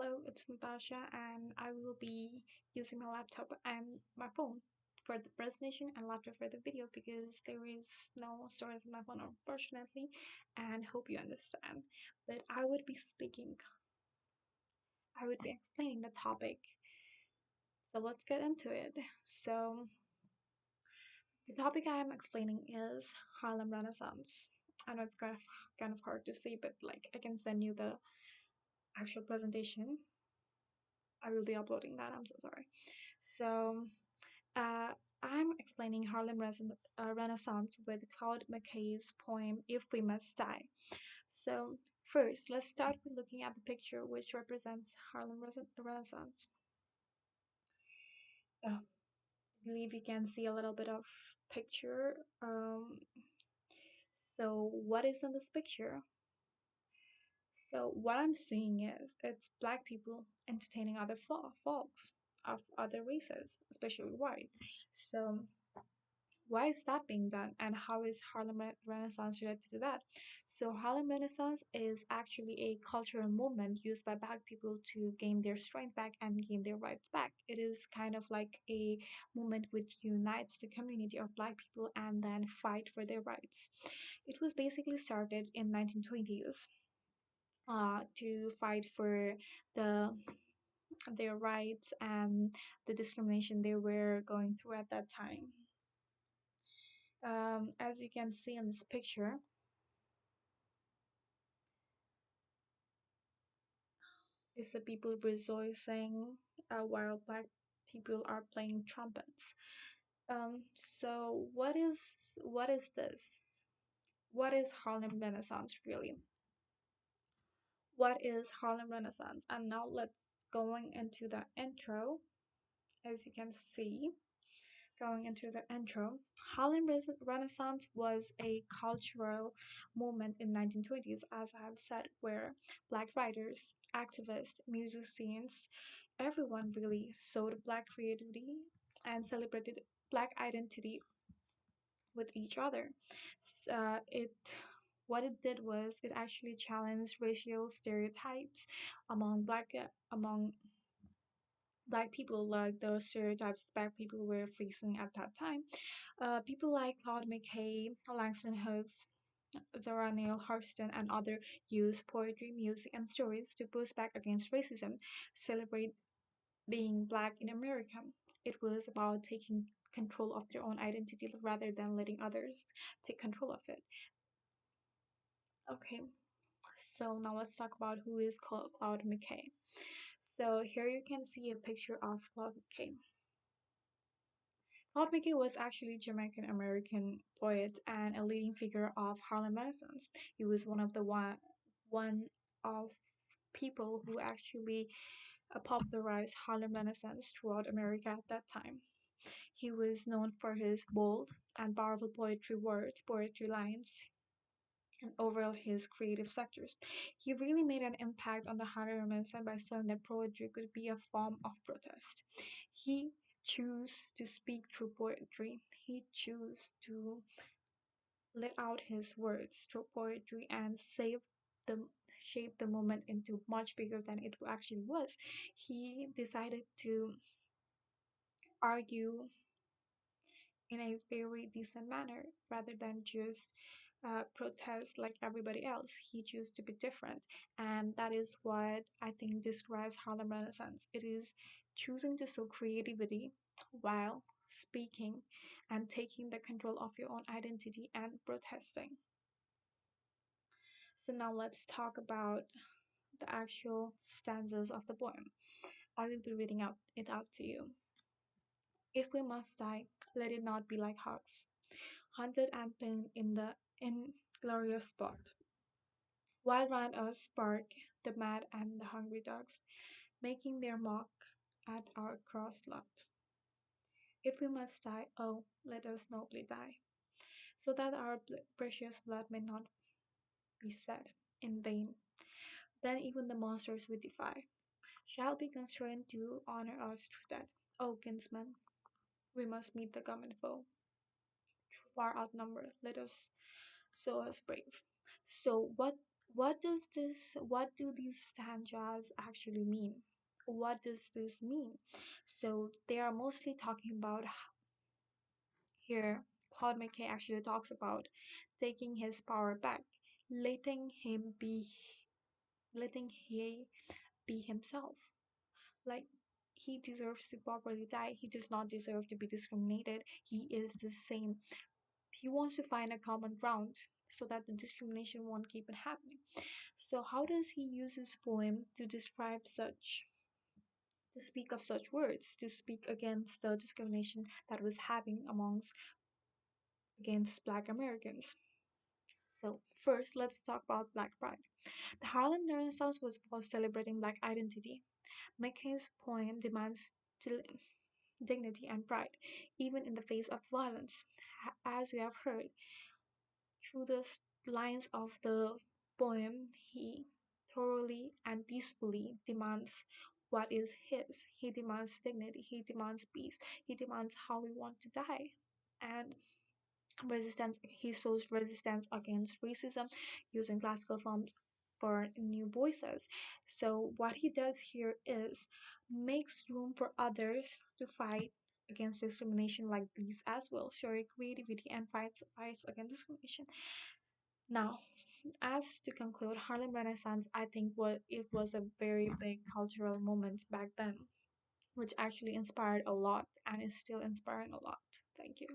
Hello, it's Natasha, and I will be using my laptop and my phone for the presentation and laptop for the video because there is no storage on my phone, unfortunately, and hope you understand. But I would be explaining the topic. So let's get into it. So the topic I am explaining is Harlem Renaissance. I know it's kind of hard to see, but like I can send you the actual presentation. I will be uploading that. I'm so sorry. So Uh, I'm explaining Renaissance with Claude McKay's poem If We Must Die. So, first, let's start with looking at the picture which represents Renaissance. I believe you can see a little bit of picture. So, what is in this picture? So, what I'm seeing is it's black people entertaining other folks of other races, especially white. So, why is that being done and how is Renaissance related to that? So Harlem Renaissance is actually a cultural movement used by black people to gain their strength back and gain their rights back. It is kind of like a movement which unites the community of black people and then fight for their rights. It was basically started in 1920s to fight for the their rights and the discrimination they were going through at that time. As you can see in this picture, is the people rejoicing while black people are playing trumpets. So what is this? What is Harlem Renaissance really? What is Harlem Renaissance? And now let's going into the intro. As you can see, going into the intro, Harlem Renaissance was a cultural movement in 1920s, as I have said, where black writers, activists, musicians, everyone really showed black creativity and celebrated black identity with each other. It what it did was it actually challenged racial stereotypes among black people, like the stereotypes black people were facing at that time. People like Claude McKay, Langston Hughes, Zora Neale Hurston, and others use poetry, music, and stories to push back against racism, celebrate being black in America. It was about taking control of their own identity rather than letting others take control of it. Okay, so now let's talk about who is called Claude McKay. So here you can see a picture of Claude McKay. Claude McKay was actually a Jamaican American poet and a leading figure of Harlem Renaissance. He was one of people who actually popularized Harlem Renaissance throughout America at that time. He was known for his bold and powerful poetry lines, and overall his creative sectors. He really made an impact on the Harlem Renaissance by showing that poetry could be a form of protest. He chose to speak through poetry. He chose to let out his words through poetry and the shape the moment into much bigger than it actually was. He decided to argue in a very decent manner rather than just protest like everybody else. He chose to be different, and that is what I think describes Harlem Renaissance. It is choosing to show creativity while speaking and taking the control of your own identity and protesting. So now let's talk about the actual stanzas of the poem. I will be reading it out to you. If we must die, let it not be like hogs, hunted and pinned in the inglorious spot. While round us bark the mad and the hungry dogs, making their mock at our cross lot. If we must die, oh, let us nobly die, so that our precious blood may not be shed in vain. Then even the monsters we defy shall be constrained to honor us through that. O kinsman, we must meet the common foe. Far outnumbered, let us show us brave. So What do these stanzas actually mean? What does this mean? So they are mostly talking about here. Claude McKay actually talks about taking his power back, letting him be, letting he be himself. Like, he deserves to properly die. He does not deserve to be discriminated. He is the same. He wants to find a common ground so that the discrimination won't keep it happening. So how does he use his poem to describe such, to speak of such words, to speak against the discrimination that was happening amongst against Black Americans? So first, let's talk about Black Pride. The Harlem Renaissance was about celebrating Black identity. McKay's poem demands dignity and pride, even in the face of violence. As we have heard, through the lines of the poem, he thoroughly and peacefully demands what is his. He demands dignity, he demands peace, he demands how we want to die. And resistance, he shows resistance against racism using classical forms for new voices. So what he does here is makes room for others to fight against discrimination like these as well, showing creativity and fights against discrimination. Now, as to conclude, Harlem Renaissance, I think what it was a very big cultural moment back then, which actually inspired a lot and is still inspiring a lot. Thank you.